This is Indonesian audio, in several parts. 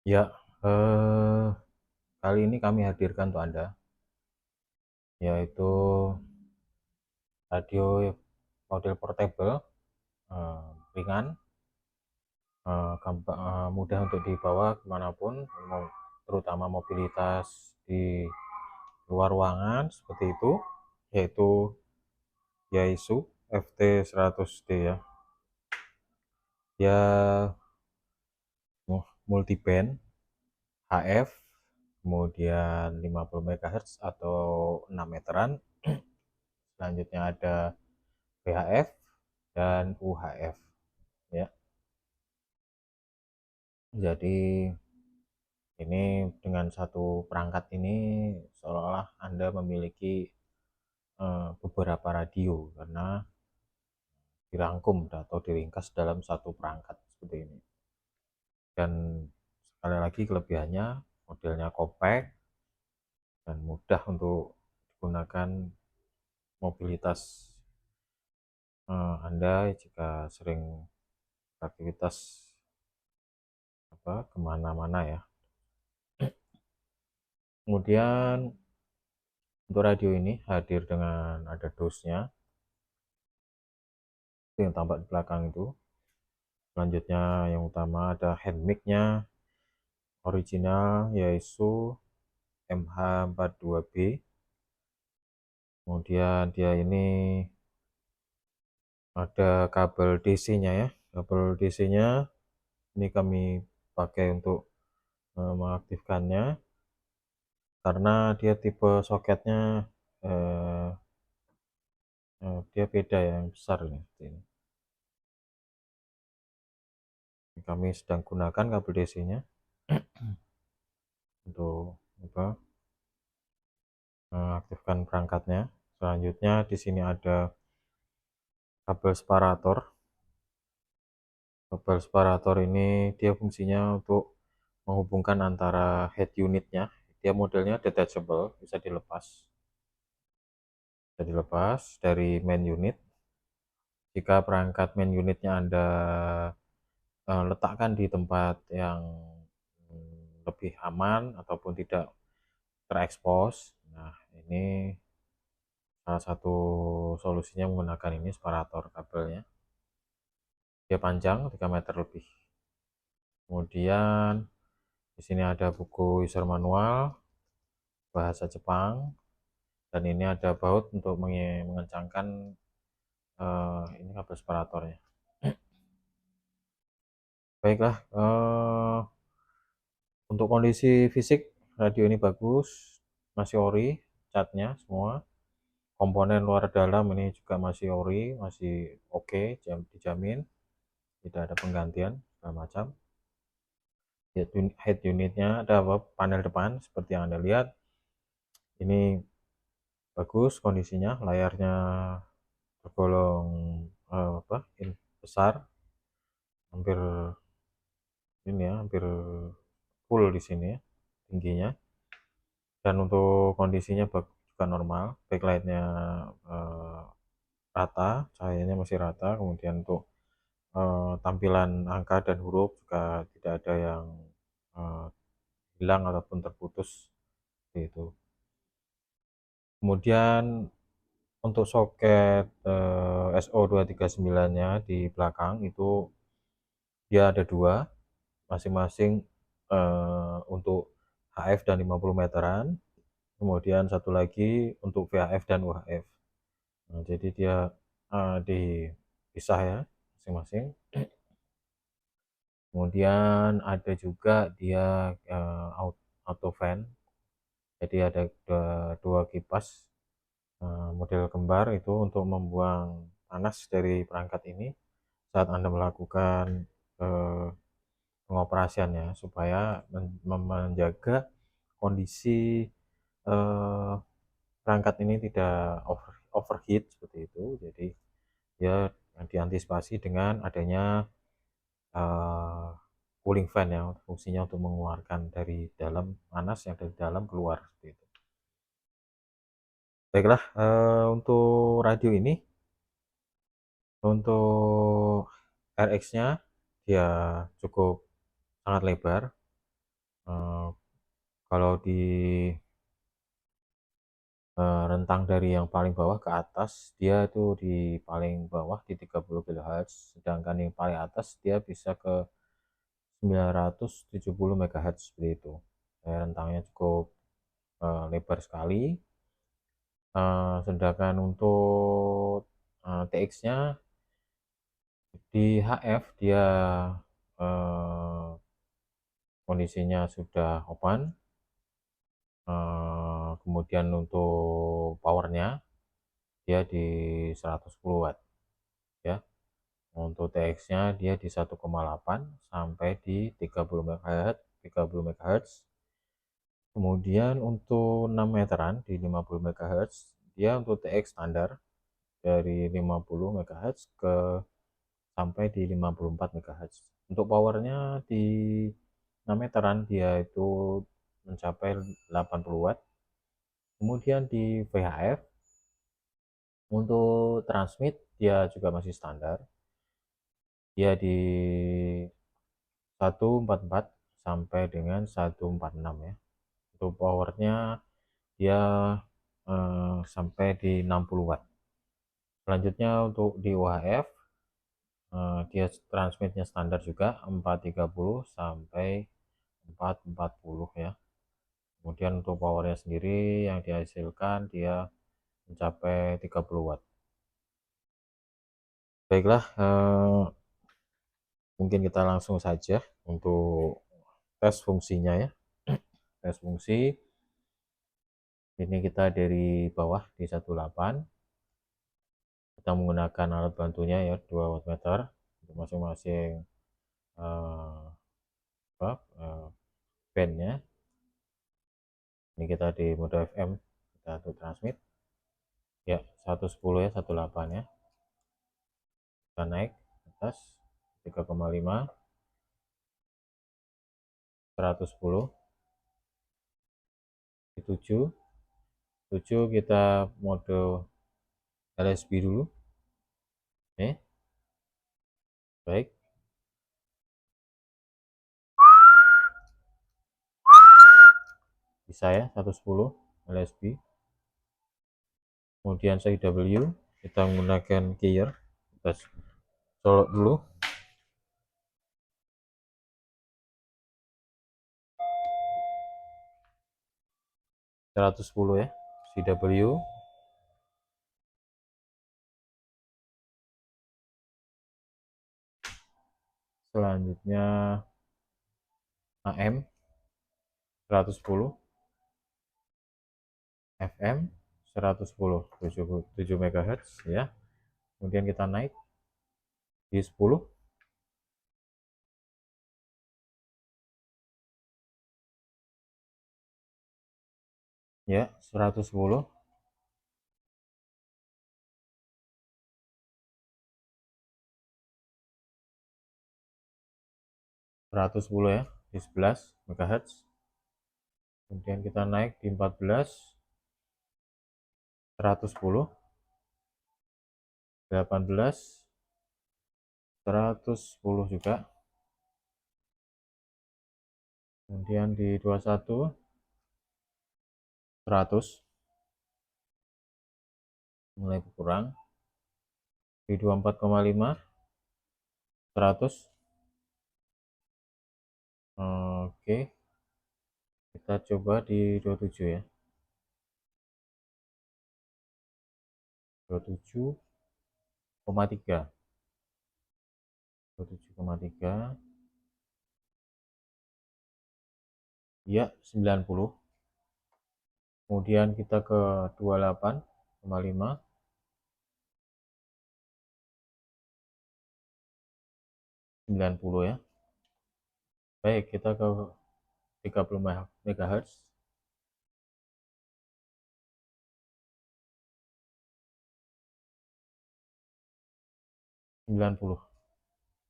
Ya, eee, kali ini kami hadirkan untuk Anda, yaitu radio model portable, ringan, mudah untuk dibawa kemanapun, terutama mobilitas di luar ruangan seperti itu, yaitu Yaesu FT100D ya. Dia multiband HF, kemudian 50 MHz atau 6 meteran. Selanjutnya ada VHF dan UHF ya. Jadi ini dengan satu perangkat ini seolah-olah Anda memiliki beberapa radio karena dirangkum atau diringkas dalam satu perangkat seperti ini. Dan sekali lagi kelebihannya modelnya compact dan mudah untuk digunakan mobilitas Anda jika sering aktivitas kemana-mana ya. Kemudian untuk radio ini hadir dengan ada dosnya yang tampak di belakang itu. Selanjutnya yang utama ada hand mic-nya original yaitu MH42B. Kemudian dia ini ada kabel DC-nya ya. Kabel DC-nya ini kami pakai untuk mengaktifkannya karena dia tipe soketnya eh, dia beda ya, yang besar ini. Kami sedang gunakan kabel DC-nya untuk mengaktifkan perangkatnya. Selanjutnya di sini ada kabel separator. Kabel separator ini dia fungsinya untuk menghubungkan antara head unitnya. Dia modelnya detachable, bisa dilepas dari main unit. Jika perangkat main unitnya Anda letakkan di tempat yang lebih aman ataupun tidak terekspos, nah ini salah satu solusinya menggunakan ini separator kabelnya. Dia panjang 3 meter lebih. Kemudian di sini ada buku user manual bahasa Jepang dan ini ada baut untuk mengencangkan ini kabel separatornya. Baiklah, untuk kondisi fisik radio ini bagus, masih ori, catnya semua. Komponen luar dalam ini juga masih ori, masih oke, dijamin, tidak ada penggantian segala macam. Head unitnya ada panel depan seperti yang Anda lihat. Ini bagus kondisinya, layarnya tergolong besar, hampir ini ya, hampir full di sini ya tingginya. Dan untuk kondisinya juga normal, backlightnya rata, cahayanya masih rata. Kemudian untuk tampilan angka dan huruf juga tidak ada yang eh, hilang ataupun terputus seperti itu. Kemudian untuk soket SO239-nya di belakang itu dia ada dua, masing-masing untuk HF dan 50 meteran. Kemudian satu lagi untuk VHF dan UHF. Nah, jadi dia dipisah ya masing-masing. Kemudian ada juga dia auto fan. Jadi ada dua kipas model kembar itu untuk membuang panas dari perangkat ini saat Anda melakukan eh, pengoperasiannya supaya menjaga kondisi eh, perangkat ini tidak overheat seperti itu. Jadi ya diantisipasi dengan adanya uh, cooling fan ya, fungsinya untuk mengeluarkan dari dalam panas yang dari dalam keluar seperti itu. Baiklah, untuk radio ini untuk RX-nya dia cukup sangat lebar, Eh, kalau di rentang dari yang paling bawah ke atas, dia itu di paling bawah di 30 kHz, sedangkan yang paling atas dia bisa ke 970 MHz seperti itu. Rentangnya cukup lebar sekali. Sedangkan untuk TX-nya di HF dia eh, kondisinya sudah open. Kemudian untuk powernya dia di 110 watt ya. Untuk TX-nya dia di 1,8 sampai di 30 MHz, 30 MHz. Kemudian untuk 6 meteran di 50 MHz, dia untuk TX standar dari 50 MHz ke sampai di 54 MHz. Untuk powernya di 6 meteran dia itu mencapai 80 watt. Kemudian di VHF untuk transmit dia juga masih standar. Dia di 144 sampai dengan 146 ya. Untuk powernya dia sampai di 60 watt. Selanjutnya untuk di UHF dia transmitnya standar juga 430 sampai 440 ya. Kemudian untuk powernya sendiri yang dihasilkan dia mencapai 30 watt. Baiklah, mungkin kita langsung saja untuk tes fungsinya ya. Tes fungsi ini kita dari bawah di 18, kita menggunakan alat bantunya ya 2 wattmeter untuk masing-masing eh, bandnya. Ini kita di mode FM, kita untuk transmit ya 110 ya, 18 ya. Kita naik atas 3,5, 110 di 7 kita mode LSB dulu. Baik, bisa ya 110 LSB. Kemudian CW kita menggunakan keyer, kita colok dulu. 110 ya CW. Selanjutnya AM 110, FM 110, 7 MHz ya. Kemudian kita naik di 10 ya, 110, 110 ya di 11 MHz. Kemudian kita naik di 14, 110, 18, 110 juga. Kemudian di 21, 100, mulai berkurang. Di 24,5, 100. Oke, kita coba di 27 ya. 27,3, 27,3 ya, 90. Kemudian kita ke 28,5, 90 ya. Baik, kita ke 30 MHz. 90.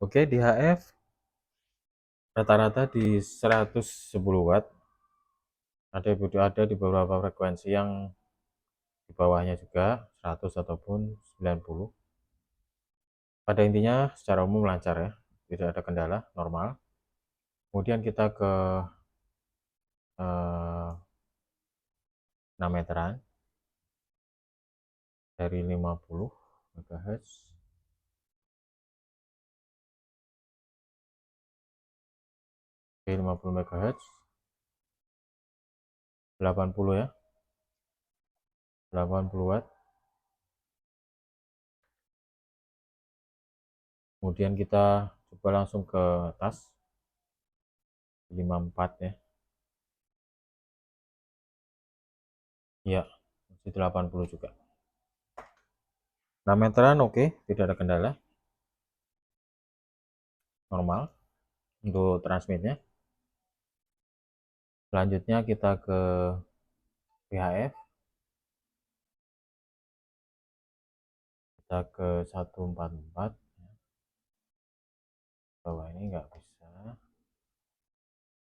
Oke, di HF rata-rata di 110 watt. Ada di beberapa frekuensi yang di bawahnya juga 100 ataupun 90. Pada intinya secara umum lancar ya, tidak ada kendala, normal. Kemudian kita ke 6 meteran dari 50 MHz. Oke, 50 MHz 80 ya, 80 watt. Kemudian kita coba langsung ke atas 54 ya. Ya, masih 80 juga. 6 meteran oke, tidak ada kendala. Normal untuk transmitnya. Selanjutnya kita ke VHF. Kita ke 144. Bawah ini nggak bisa.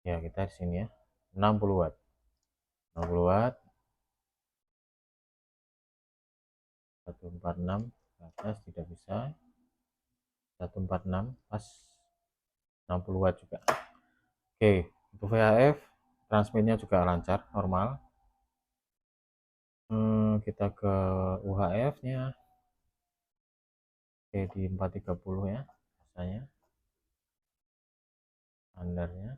Ya, kita di sini ya. 60 watt. 60 watt. 146 ke atas tidak bisa. 146 pas 60 watt juga. Oke, untuk VHF transmitnya juga lancar, normal. Kita ke UHF nya. Oke, di 430 ya rasanya standarnya.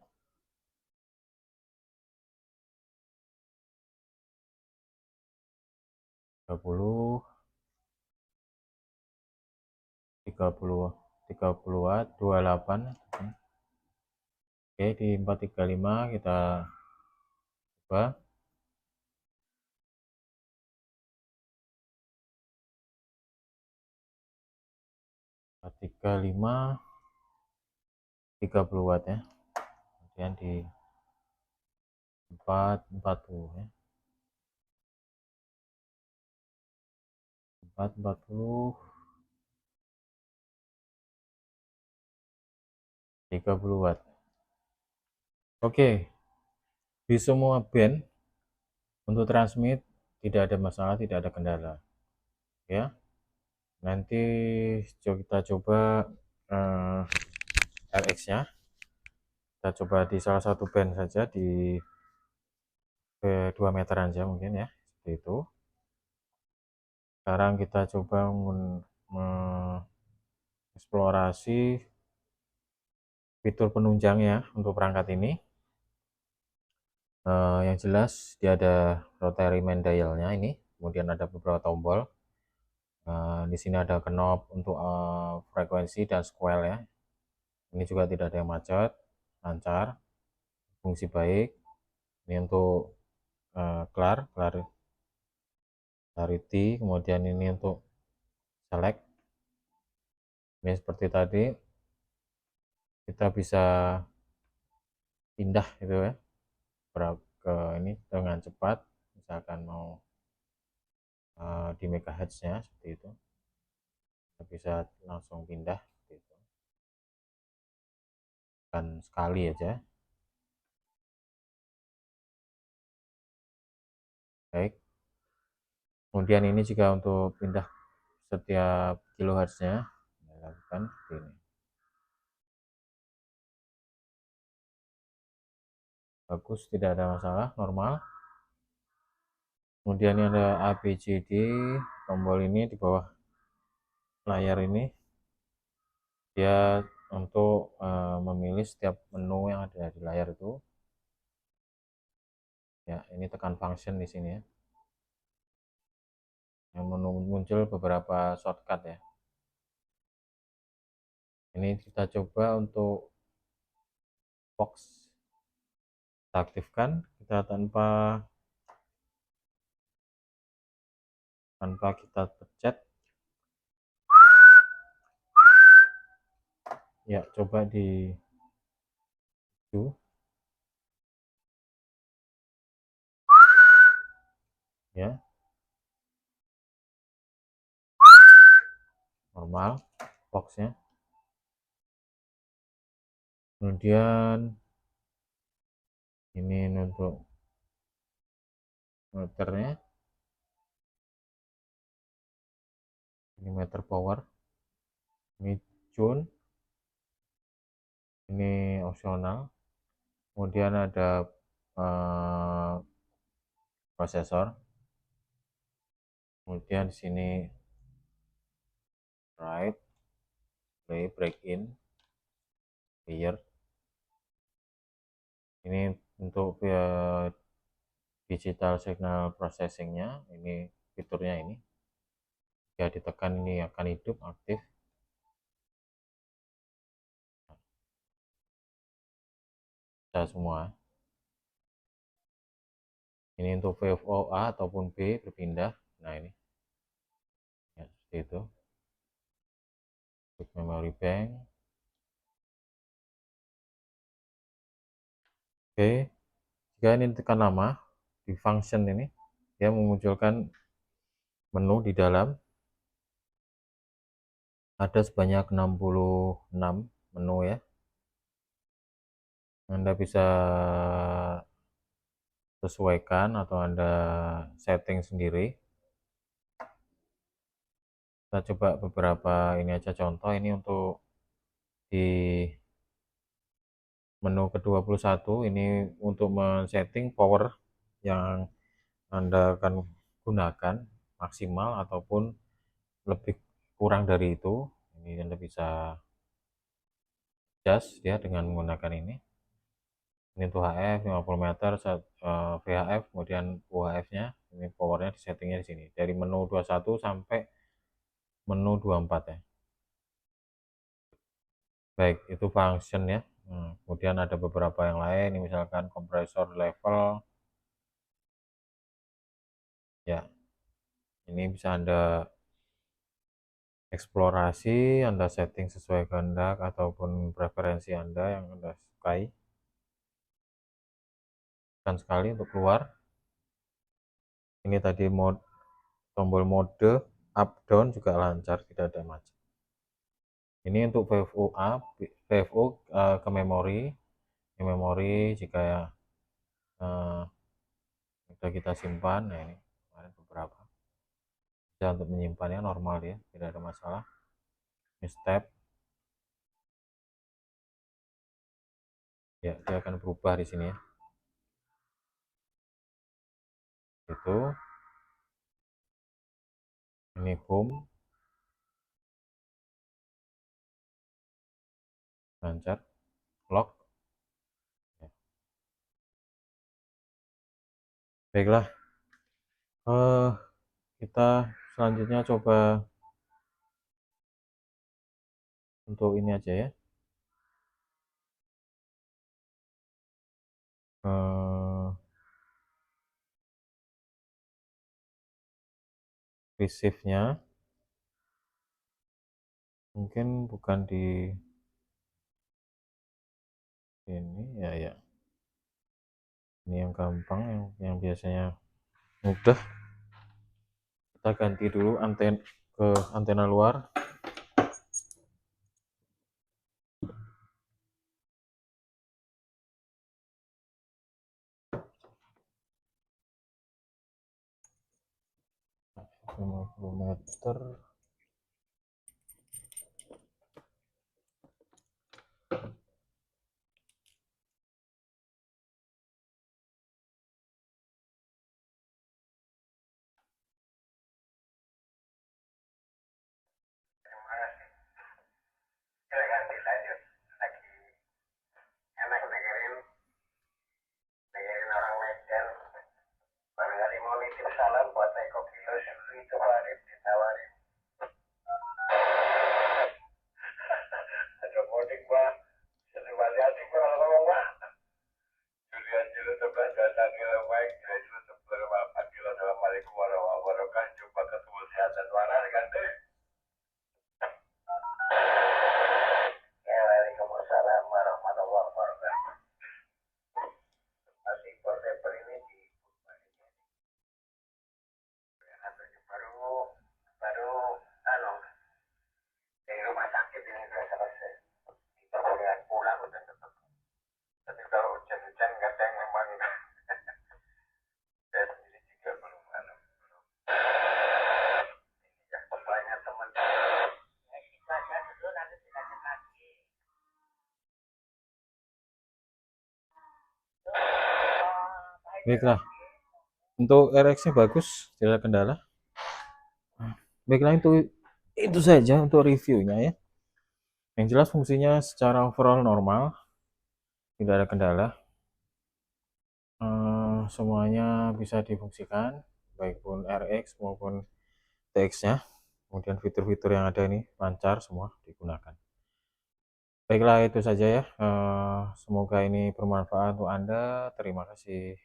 30 watt 28. Oke, di 435 kita coba. 435 30 watt ya. Kemudian di 440 ya. 440 30 watt. Oke, di semua band untuk transmit tidak ada masalah, tidak ada kendala ya. Nanti kita coba RX nya, kita coba di salah satu band saja, di 2 meteran aja mungkin ya, seperti itu. Sekarang kita coba mengeksplorasi fitur penunjangnya untuk perangkat ini. Yang jelas dia ada rotary main dialnya ini, kemudian ada beberapa tombol. Di sini ada knob untuk frekuensi dan square ya. Ini juga tidak ada yang macet, lancar, fungsi baik. Ini untuk clarity, kemudian ini untuk select. Ini seperti tadi, kita bisa pindah gitu ya ke ini dengan cepat, misalkan mau di megahertz nya seperti itu, kita bisa langsung pindah seperti itu, kan sekali aja. Baik, kemudian ini juga untuk pindah setiap kilohertz nya, lakukan seperti ini. Bagus, tidak ada masalah, normal. Kemudian ini ada ABCD, tombol ini di bawah layar ini dia untuk memilih setiap menu yang ada di layar itu ya. Ini tekan function di sini ya, yang muncul beberapa shortcut ya. Ini kita coba untuk box, kita aktifkan, kita tanpa kita pencet ya. Coba di ya, normal boxnya. Kemudian ini untuk meternya, ini meter power, ini tune, ini opsional. Kemudian ada eh, prosesor. Kemudian di sini write, play, break in, clear. Ini untuk digital signal processingnya, ini fiturnya ini. Ya ditekan ini akan hidup aktif. Bisa semua. Ini untuk VFO A ataupun B berpindah. Nah ini ya, seperti itu. Quick memory bank. Oke, jika ini tekan nama di function ini, dia memunculkan menu di dalam. Ada sebanyak 66 menu ya. Anda bisa sesuaikan atau Anda setting sendiri. Kita coba beberapa ini aja contoh. Ini untuk di menu ke-21 ini untuk men-setting power yang Anda akan gunakan maksimal ataupun lebih kurang dari itu. Ini Anda bisa adjust ya dengan menggunakan ini. Ini untuk HF 50 meter, VHF, kemudian UHF-nya, ini powernya di settingnya di sini. Dari menu 21 sampai menu 24 ya. Baik, itu function ya. Kemudian ada beberapa yang lain, misalkan kompresor level. Ya, ini bisa Anda eksplorasi, Anda setting sesuai kehendak ataupun preferensi Anda yang Anda sukai. Dan sekali untuk keluar. Ini tadi tombol mode up down juga lancar, tidak ada macam. Ini untuk VFO A, VFO ke memori. Ini memori jika ya sudah kita simpan. Nah ini kemarin beberapa. Bisa untuk menyimpannya normal ya, tidak ada masalah. Ini step. Ya, dia akan berubah di sini ya. Itu. Ini home. Lancar. Lock. Ya. Baiklah. Kita selanjutnya coba untuk ini aja ya. Receive-nya mungkin bukan di ini ya, ya. Ini yang gampang, yang biasanya mudah. Kita ganti dulu ke antena luar. Lima puluh meter. Silakan dilanjut lagi. Enak dengerin orang Medan. Barangkali mau nitip salam buat Eko Kilo sebelum itu Farid ditawarin. Ada mudik bang. Baiklah, untuk RX-nya bagus, tidak ada kendala. Baiklah, itu saja untuk reviewnya ya. Yang jelas fungsinya secara overall normal, tidak ada kendala. Semuanya bisa difungsikan, baik pun RX maupun TX-nya. Kemudian fitur-fitur yang ada ini lancar semua digunakan. Baiklah, itu saja ya. Semoga ini bermanfaat untuk Anda. Terima kasih.